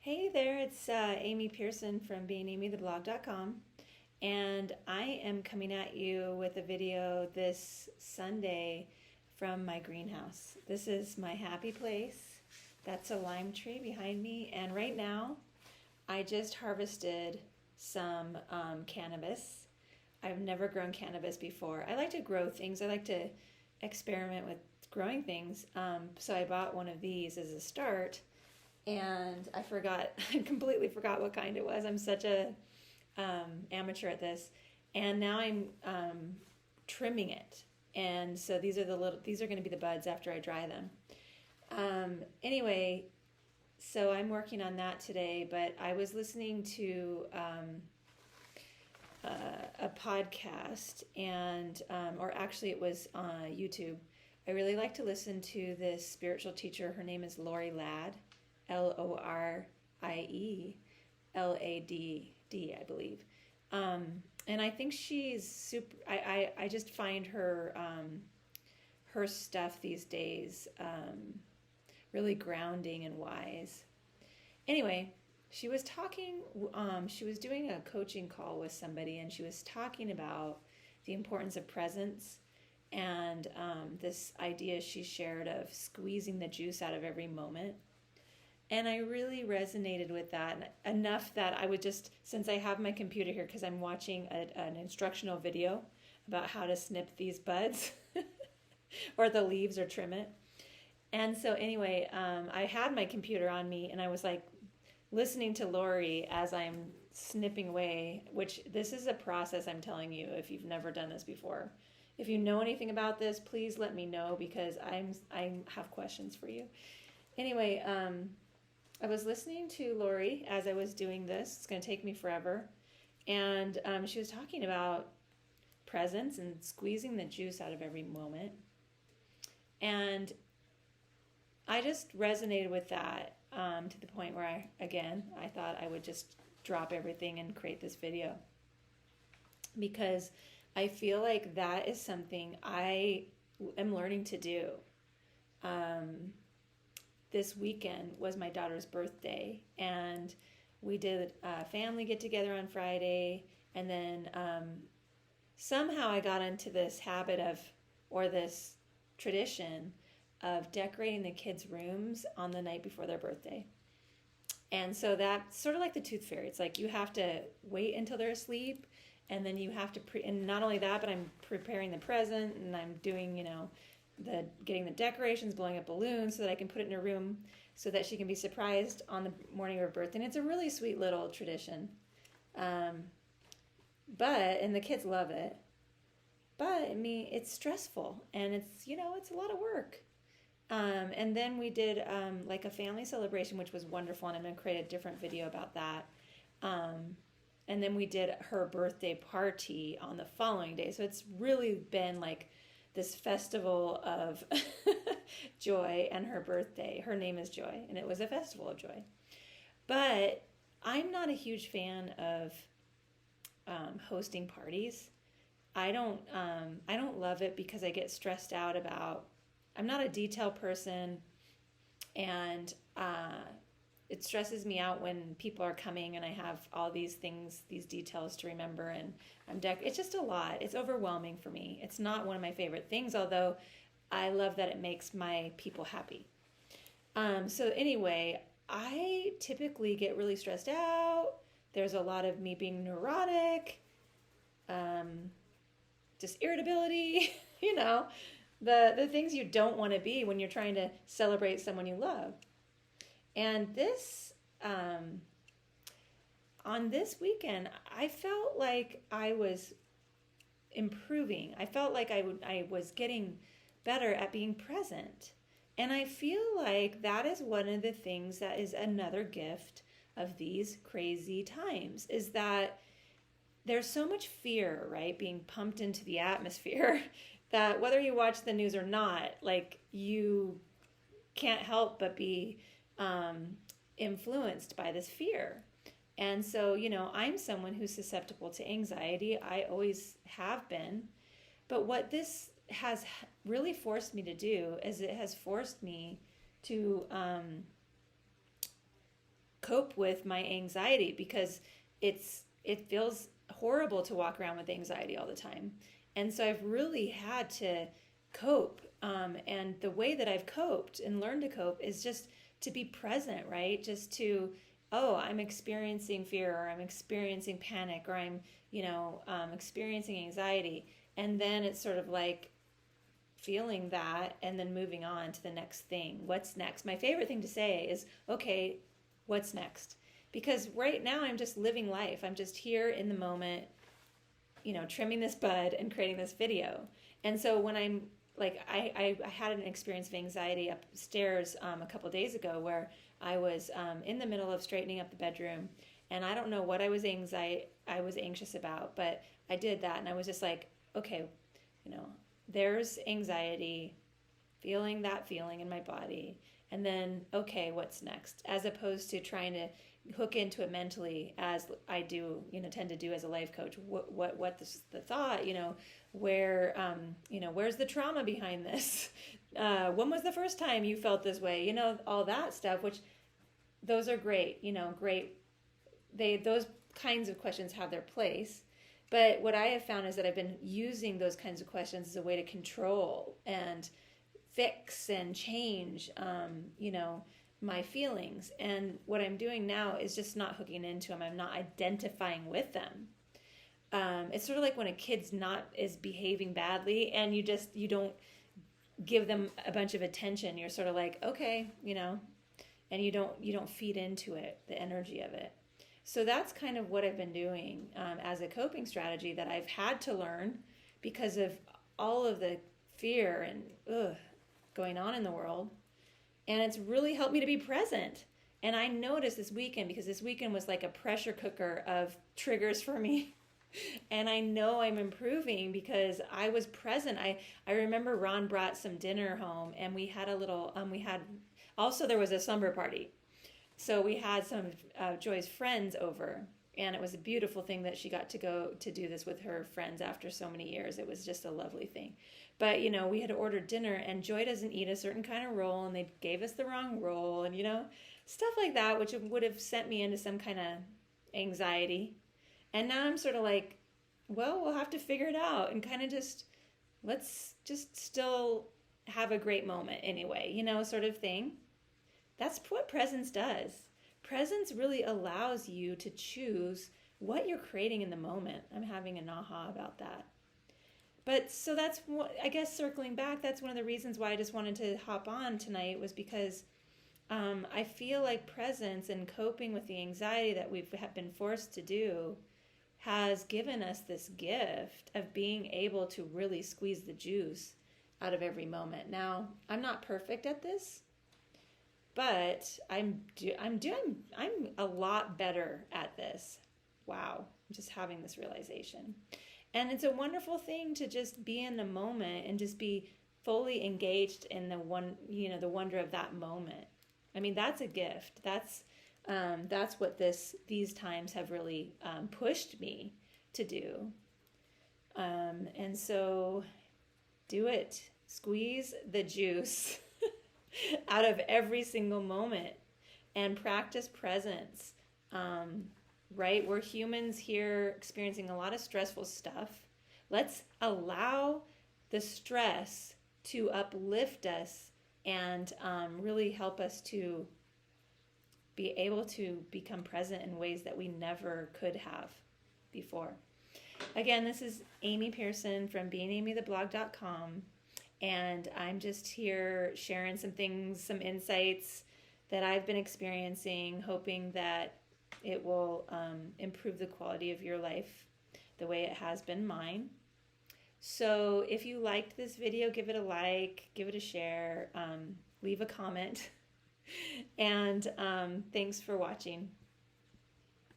Hey there, it's Amy Pearson from beingamytheblog.com, and I am coming at you with a video this Sunday from my greenhouse. This is my happy place. That's a lime tree behind me, and right now I just harvested some cannabis. I've never grown cannabis before. I like to grow things. I like to experiment with growing things. So I bought one of these as a start, and I completely forgot what kind it was. I'm such a amateur at this, and now I'm trimming it. And so these are going to be the buds after I dry them. Anyway, so I'm working on that today, but I was listening to a podcast, and or actually it was on YouTube. I really like to listen to this spiritual teacher. Her name is Lori Ladd, Lorielad, I believe. And I think she's super. I just find her her stuff these days really grounding and wise. Anyway, she was talking. She was doing a coaching call with somebody, and she was talking about the importance of presence and this idea she shared of squeezing the juice out of every moment. And I really resonated with that enough that I would just, since I have my computer here because I'm watching an instructional video about how to snip these buds or the leaves or trim it. And so anyway, I had my computer on me and I was like listening to Lori as I'm snipping away, which this is a process, I'm telling you, if you've never done this before. If you know anything about this, please let me know because I have questions for you. Anyway, I was listening to Lori as I was doing this. It's going to take me forever. And she was talking about presence and squeezing the juice out of every moment. And I just resonated with that to the point where I thought I would just drop everything and create this video. Because I feel like that is something I am learning to do. This weekend was my daughter's birthday, and we did a family get together on Friday, and then somehow I got into this habit or this tradition of decorating the kids' rooms on the night before their birthday. And so that's sort of like the tooth fairy. It's like you have to wait until they're asleep, and then you have to and not only that, but I'm preparing the present, and I'm doing, getting the decorations, blowing up balloons so that I can put it in her room so that she can be surprised on the morning of her birthday. And it's a really sweet little tradition. And the kids love it. But, I mean, it's stressful and it's a lot of work. And then we did like a family celebration, which was wonderful. And I'm going to create a different video about that. And then we did her birthday party on the following day. So it's really been like this festival of joy, and her birthday. Her name is Joy, and it was a festival of joy. But I'm not a huge fan of hosting parties. I don't love it because I get stressed out about. I'm not a detail person, and it stresses me out when people are coming and I have all these things, these details to remember, and it's just a lot. It's overwhelming for me. It's not one of my favorite things, although I love that it makes my people happy. So anyway, I typically get really stressed out. There's a lot of me being neurotic, just irritability, the things you don't want to be when you're trying to celebrate someone you love. And on this weekend, I felt like I was improving. I felt like I was getting better at being present. And I feel like that is one of the things that is another gift of these crazy times, is that there's so much fear, right, being pumped into the atmosphere that whether you watch the news or not, like, you can't help but be influenced by this fear. And so, I'm someone who's susceptible to anxiety. I always have been. But what this has really forced me to do is it has forced me to cope with my anxiety, because it feels horrible to walk around with anxiety all the time. And so I've really had to cope. And the way that I've coped and learned to cope is just to be present, right? Just to, oh, I'm experiencing fear, or I'm experiencing panic, or I'm, experiencing anxiety. And then it's sort of like feeling that and then moving on to the next thing. What's next? My favorite thing to say is, okay, what's next? Because right now I'm just living life. I'm just here in the moment, trimming this bud and creating this video. And so when I'm like, I had an experience of anxiety upstairs a couple days ago, where I was in the middle of straightening up the bedroom, and I don't know what I was anxious about, but I did that, and I was just like, okay, there's anxiety, feeling that feeling in my body, and then, okay, what's next? As opposed to trying to hook into it mentally, as I do, tend to do as a life coach. What's the thought? Where's the trauma behind this? When was the first time you felt this way? All that stuff. Which, those are great. Great. Those kinds of questions have their place. But what I have found is that I've been using those kinds of questions as a way to control and fix and change, my feelings. And what I'm doing now is just not hooking into them. I'm not identifying with them. It's sort of like when a kid's is behaving badly, and you don't give them a bunch of attention. You're sort of like, okay, and you don't feed into it, the energy of it. So that's kind of what I've been doing as a coping strategy that I've had to learn because of all of the fear and going on in the world. And it's really helped me to be present. And I noticed this weekend, because this weekend was like a pressure cooker of triggers for me. And I know I'm improving because I was present. I remember Ron brought some dinner home, and we had a little, also there was a slumber party. So we had some of Joy's friends over, and it was a beautiful thing that she got to go to do this with her friends after so many years. It was just a lovely thing. But, we had ordered dinner, and Joy doesn't eat a certain kind of roll, and they gave us the wrong roll, and, stuff like that, which would have sent me into some kind of anxiety. And now I'm sort of like, well, we'll have to figure it out, and kind of let's just still have a great moment anyway, sort of thing. That's what presence does. Presence really allows you to choose what you're creating in the moment. I'm having an aha about that. But so that's what, I guess, circling back, that's one of the reasons why I just wanted to hop on tonight, was because I feel like presence and coping with the anxiety that we've been forced to do has given us this gift of being able to really squeeze the juice out of every moment. Now, I'm not perfect at this, but I'm a lot better at this. Wow, I'm just having this realization. And it's a wonderful thing to just be in the moment and just be fully engaged in the wonder of that moment. I mean, that's a gift. That's what these times have really pushed me to do. And so do it. Squeeze the juice out of every single moment and practice presence. Right? We're humans here experiencing a lot of stressful stuff. Let's allow the stress to uplift us and really help us to be able to become present in ways that we never could have before. Again, this is Amy Pearson from beingamytheblog.com, and I'm just here sharing some things, some insights that I've been experiencing, hoping that it will improve the quality of your life the way it has been mine. So if you liked this video, give it a like, give it a share, leave a comment, and thanks for watching.